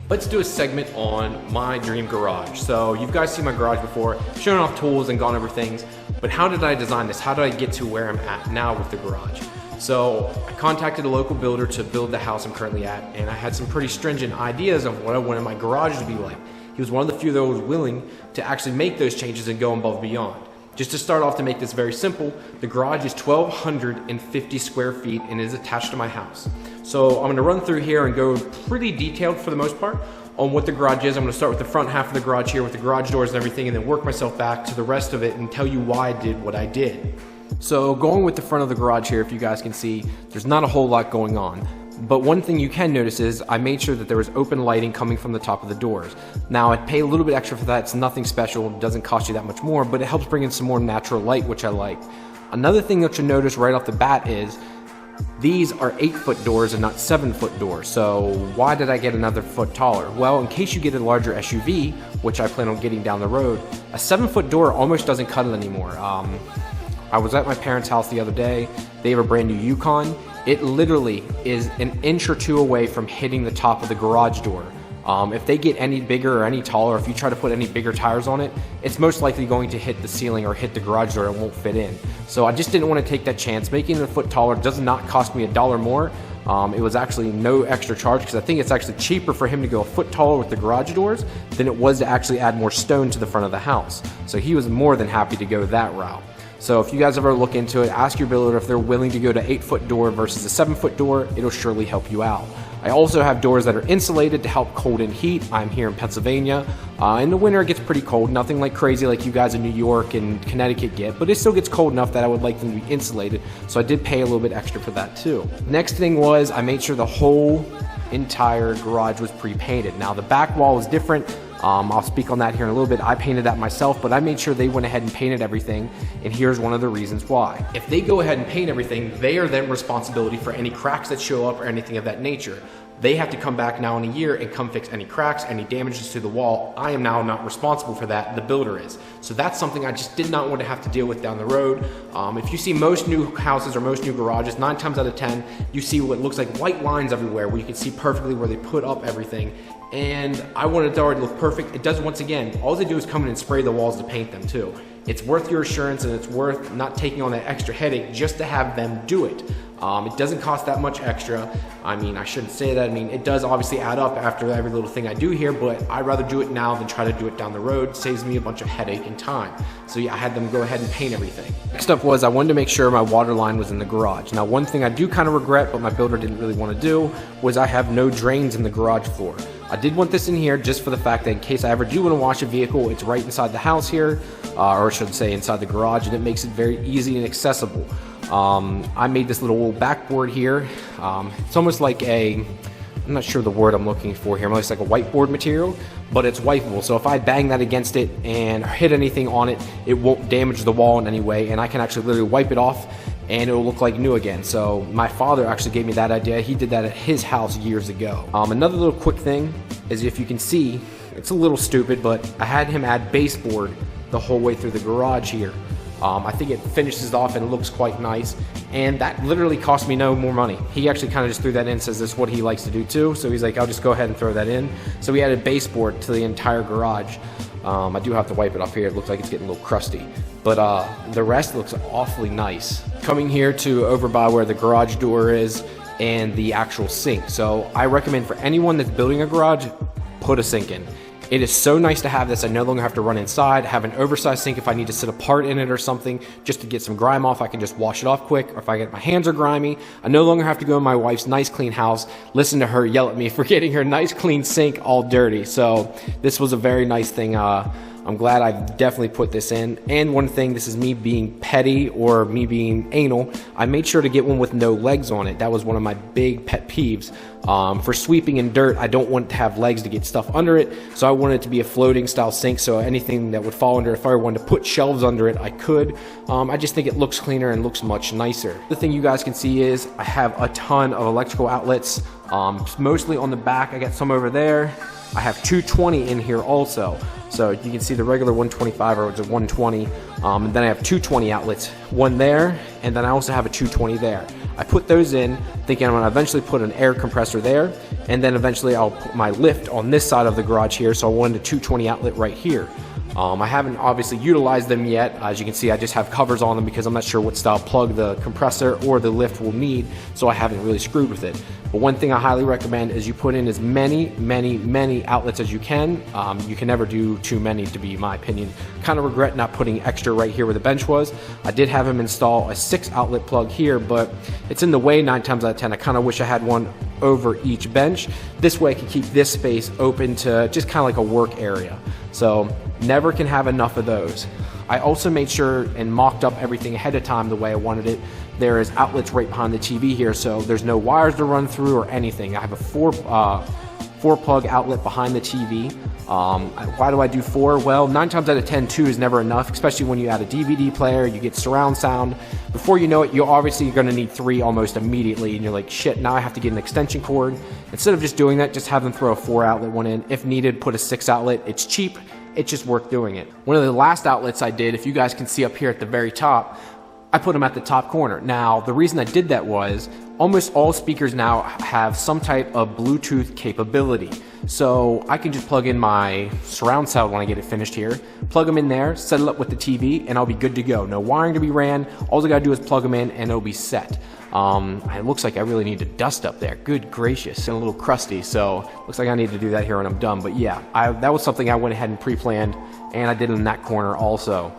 Let's do a segment on my dream garage. So you guys seen my garage before, shown off tools and gone over things, but how did I design this? How did I get to where I'm at now with the garage? So I contacted a local builder to build the house I'm currently at, and I had some pretty stringent ideas of what I wanted my garage to be like. He was one of the few that was willing to actually make those changes and go above and beyond. Just to start off, to make this very simple, the garage is 1,250 square feet and is attached to my house. So I'm gonna run through here and go pretty detailed for the most part on what the garage is. I'm gonna start with the front half of the garage here with the garage doors and everything, and then work myself back to the rest of it and tell you why I did what I did. So going with the front of the garage here, if you guys can see, there's not a whole lot going on. But one thing you can notice is I made sure that there was open lighting coming from the top of the doors. Now I'd pay a little bit extra for that. It's nothing special, it doesn't cost you that much more, but it helps bring in some more natural light, which I like. Another thing that you'll notice right off the bat is these are 8-foot doors and not 7-foot doors. So why did I get another foot taller? Well, in case you get a larger SUV, which I plan on getting down the road, a 7-foot door almost doesn't cut it anymore. I was at my parents' house the other day. They have a brand new Yukon. It literally is an inch or two away from hitting the top of the garage door. If they get any bigger or any taller, if you try to put any bigger tires on it, it's most likely going to hit the ceiling or hit the garage door and won't fit in. So I just didn't want to take that chance. Making it a foot taller does not cost me $1 more. It was actually no extra charge because I think it's actually cheaper for him to go a foot taller with the garage doors than it was to actually add more stone to the front of the house. So he was more than happy to go that route. So if you guys ever look into it, ask your builder if they're willing to go to 8-foot door versus a 7-foot door. It'll surely help you out. I also have doors that are insulated to help cold and heat. I'm here in Pennsylvania. In the winter it gets pretty cold, nothing like crazy like you guys in New York and Connecticut get, but it still gets cold enough that I would like them to be insulated, so I did pay a little bit extra for that too. Next thing was I made sure the whole entire garage was pre-painted. Now the back wall is different. I'll speak on that here in a little bit. I painted that myself, but I made sure they went ahead and painted everything, and here's one of the reasons why. If they go ahead and paint everything, they are then responsibility for any cracks that show up or anything of that nature. They have to come back now in a year and come fix any cracks, any damages to the wall. I am now not responsible for that, the builder is. So that's something I just did not want to have to deal with down the road. If you see most new houses or most new garages, 9 times out of 10, you see what looks like white lines everywhere where you can see perfectly where they put up everything. And I wanted it to already look perfect. It does, once again, all they do is come in and spray the walls to paint them too. It's worth your assurance and it's worth not taking on that extra headache just to have them do it. It doesn't cost that much extra. I mean, I shouldn't say that. I mean, it does obviously add up after every little thing I do here, but I'd rather do it now than try to do it down the road. It saves me a bunch of headache and time. So yeah, I had them go ahead and paint everything. Next up was I wanted to make sure my water line was in the garage. Now, one thing I do kind of regret, but my builder didn't really want to do, was I have no drains in the garage floor. I did want this in here just for the fact that in case I ever do want to wash a vehicle, it's right inside the house here, or I should say inside the garage, and it makes it very easy and accessible. I made this little backboard here. It's almost like I'm not sure the word I'm looking for here, almost like a whiteboard material, but it's wipeable. So if I bang that against it and hit anything on it, it won't damage the wall in any way, and I can actually literally wipe it off and it'll look like new again. So my father actually gave me that idea. He did that at his house years ago. Another little quick thing is, if you can see, it's a little stupid, but I had him add baseboard the whole way through the garage here. I think it finishes off and it looks quite nice, and that literally cost me no more money. He actually kind of just threw that in, says this is what he likes to do too, so he's like, I'll just go ahead and throw that in. So we added baseboard to the entire garage. I do have to wipe it off here, it looks like it's getting a little crusty, but the rest looks awfully nice. Coming here to over by where the garage door is and the actual sink. So I recommend for anyone that's building a garage, put a sink in. It is so nice to have this. I no longer have to run inside, have an oversized sink if I need to sit apart in it or something just to get some grime off. I can just wash it off quick, or if I get my hands are grimy, I no longer have to go in my wife's nice clean house, listen to her yell at me for getting her nice clean sink all dirty. So this was a very nice thing. I'm glad I've definitely put this in. And one thing, this is me being petty or me being anal, I made sure to get one with no legs on it. That was one of my big pet peeves. For sweeping in dirt, I don't want to have legs to get stuff under it, so I wanted it to be a floating style sink, so anything that would fall under, if I wanted to put shelves under it, I could. I just think it looks cleaner and looks much nicer. The thing you guys can see is I have a ton of electrical outlets. Mostly on the back. I got some over there. I have 220 in here also. So you can see the regular 125 or it's a 120. And then I have 220 outlets, one there, and then I also have a 220 there. I put those in thinking I'm gonna eventually put an air compressor there, and then eventually I'll put my lift on this side of the garage here, so I wanted a 220 outlet right here. I haven't obviously utilized them yet. As you can see, I just have covers on them because I'm not sure what style plug the compressor or the lift will need, so I haven't really screwed with it. But one thing I highly recommend is you put in as many outlets as you can. You can never do too many, to be my opinion. Kind of regret not putting extra right here where the bench was. I did have him install a 6 outlet plug here, but it's in the way 9 times out of 10. I kind of wish I had one over each bench. This way I can keep this space open to just kind of like a work area. So never can have enough of those. I also made sure and mocked up everything ahead of time the way I wanted it. There is outlets right behind the TV here, so there's no wires to run through or anything. I have a 4 plug outlet behind the TV. Why do I do 4? Well, 9 times out of 10, 2 is never enough, especially when you add a DVD player, you get surround sound. Before you know it, you're obviously gonna need 3 almost immediately, and you're like, shit, now I have to get an extension cord. Instead of just doing that, just have them throw a 4 outlet one in. If needed, put a 6 outlet. It's cheap, it's just worth doing it. One of the last outlets I did, if you guys can see up here at the very top, I put them at the top corner. Now, the reason I did that was almost all speakers now have some type of Bluetooth capability. So I can just plug in my surround sound when I get it finished here, plug them in there, set it up with the TV, and I'll be good to go. No wiring to be ran. All I gotta do is plug them in and it'll be set. It looks like I really need to dust up there. Good gracious, and a little crusty. So looks like I need to do that here when I'm done. But yeah, that was something I went ahead and pre-planned, and I did in that corner also.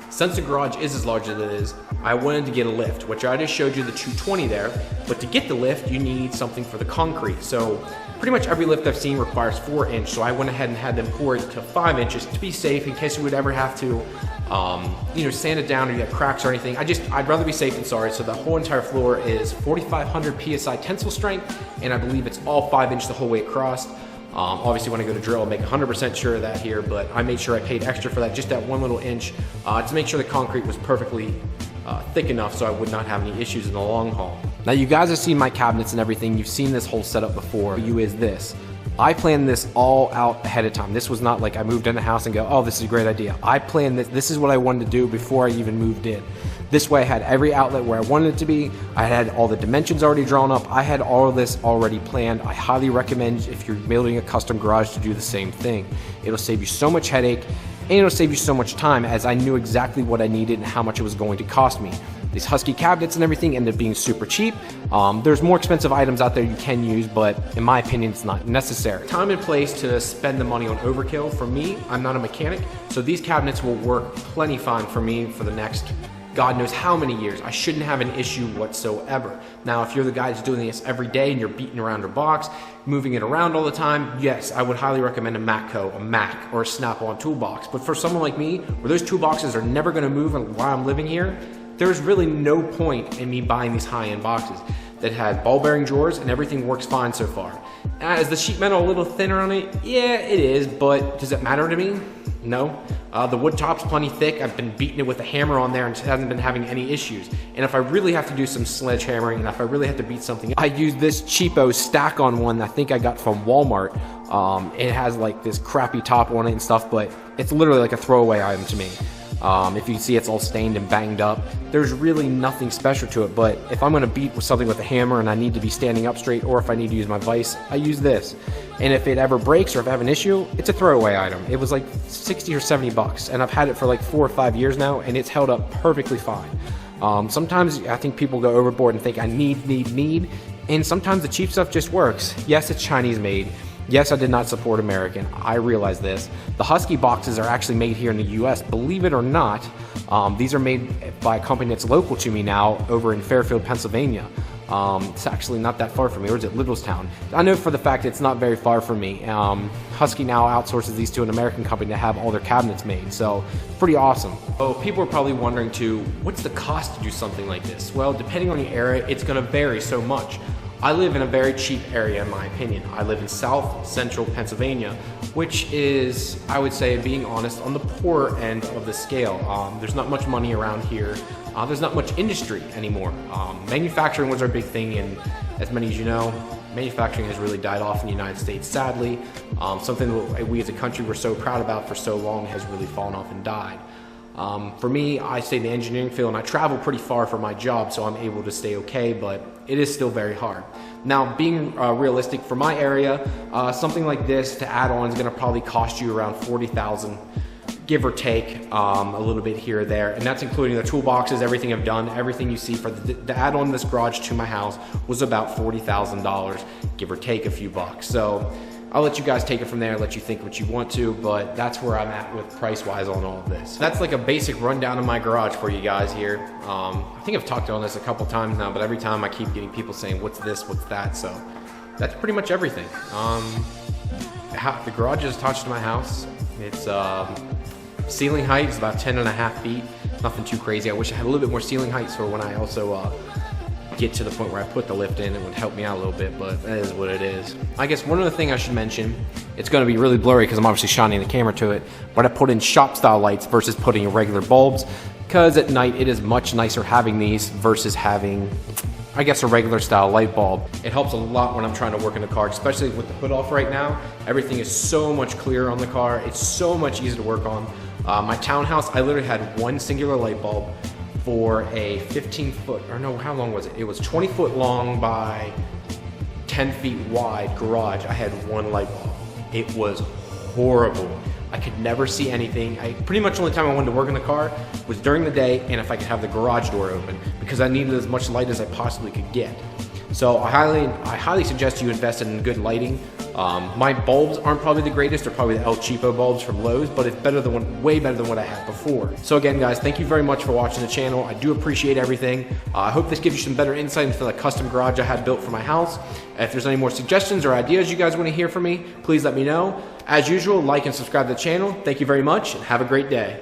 Since the garage is as large as it is, I wanted to get a lift, which I just showed you the 220 there, but to get the lift, you need something for the concrete. So pretty much every lift I've seen requires 4 inch, so I went ahead and had them poured to 5 inches to be safe in case we would ever have to, sand it down or you have cracks or anything. I'd rather be safe than sorry. So the whole entire floor is 4,500 PSI tensile strength, and I believe it's all 5 inch the whole way across. Obviously when I go to drill, I'll make 100% sure of that here, but I made sure I paid extra for that, just that 1 little inch, to make sure the concrete was perfectly thick enough so I would not have any issues in the long haul. Now you guys have seen my cabinets and everything, you've seen this whole setup before. Is this. I planned this all out ahead of time. This was not like I moved in the house and go, oh, this is a great idea. I planned this. This is what I wanted to do before I even moved in. This way I had every outlet where I wanted it to be. I had all the dimensions already drawn up. I had all of this already planned. I highly recommend if you're building a custom garage to do the same thing. It'll save you so much headache, and it'll save you so much time, as I knew exactly what I needed and how much it was going to cost me. These Husky cabinets and everything ended up being super cheap. There's more expensive items out there you can use, but in my opinion, it's not necessary. Time and place to spend the money on overkill. For me, I'm not a mechanic, so these cabinets will work plenty fine for me for the next God knows how many years. I shouldn't have an issue whatsoever. Now, if you're the guy that's doing this every day and you're beating around your box, moving it around all the time, yes, I would highly recommend a Matco, a Mac, or a Snap-on toolbox. But for someone like me, where those toolboxes are never gonna move while I'm living here, there's really no point in me buying these high-end boxes that had ball bearing drawers and everything works fine so far. Is the sheet metal a little thinner on it? Yeah, it is, but does it matter to me? No. The wood top's plenty thick. I've been beating it with a hammer on there and it hasn't been having any issues. And if I really have to do some sledgehammering and if I really have to beat something, I use this cheapo stack-on one I think I got from Walmart. It has like this crappy top on it and stuff, but it's literally like a throwaway item to me. If you can see, it's all stained and banged up. There's really nothing special to it, but if I'm gonna beat with something with a hammer and I need to be standing up straight, or if I need to use my vise, I use this. And if it ever breaks or if I have an issue, it's a throwaway item. It was like 60 or 70 bucks, and I've had it for like 4 or 5 years now, and it's held up perfectly fine. Sometimes I think people go overboard and think I need, and sometimes the cheap stuff just works. Yes, it's Chinese made. Yes, I did not support American. I realize this. The Husky boxes are actually made here in the US, believe it or not. These are made by a company that's local to me now over in Fairfield, Pennsylvania. It's actually not that far from me, or is it Littlestown? I know for the fact it's not very far from me. Husky now outsources these to an American company to have all their cabinets made, so pretty awesome. Oh, people are probably wondering too, what's the cost to do something like this? Well, depending on your area, it's gonna vary so much. I live in a very cheap area in my opinion. I live in South Central Pennsylvania, which is, I would say, being honest, on the poor end of the scale. There's not much money around here. There's not much industry anymore. Manufacturing was our big thing, and as many as you know, manufacturing has really died off in the United States, sadly. Something that we as a country were so proud about for so long has really fallen off and died. For me, I stay in the engineering field and I travel pretty far for my job, so I'm able to stay okay, but it is still very hard. Now, being realistic, for my area, something like this to add on is gonna probably cost you around $40,000, give or take a little bit here or there, and that's including the toolboxes, everything I've done, everything you see for the add on this garage to my house was about $40,000, give or take a few bucks. So I'll let you guys take it from there, let you think what you want to, but that's where I'm at with price-wise on all of this. That's like a basic rundown of my garage for you guys here. I think I've talked on this a couple times now, but every time I keep getting people saying, what's this, what's that? So that's pretty much everything. The garage is attached to my house. It's ceiling height is about 10.5 feet. Nothing too crazy. I wish I had a little bit more ceiling height, so when I also get to the point where I put the lift in, it would help me out a little bit, but that is what it is. I guess one other thing I should mention, it's going to be really blurry because I'm obviously shining the camera to it, but I put in shop style lights versus putting in regular bulbs, because at night it is much nicer having these versus having, I guess, a regular style light bulb. It helps a lot when I'm trying to work in the car, especially with the hood off right now. Everything is so much clearer on the car. It's so much easier to work on. My townhouse, I literally had one singular light bulb for a 15-foot, or no, how long was it? It was 20 foot long by 10 feet wide garage. I had one light bulb. It was horrible. I could never see anything. Pretty much the only time I wanted to work in the car was during the day and if I could have the garage door open, because I needed as much light as I possibly could get. So I highly suggest you invest in good lighting. My bulbs aren't probably the greatest. They're probably the El Cheapo bulbs from Lowe's, but it's better than way better than what I had before. So again, guys, thank you very much for watching the channel. I do appreciate everything. I hope this gives you some better insight into the custom garage I had built for my house. If there's any more suggestions or ideas you guys want to hear from me, please let me know. As usual, like and subscribe to the channel. Thank you very much and have a great day.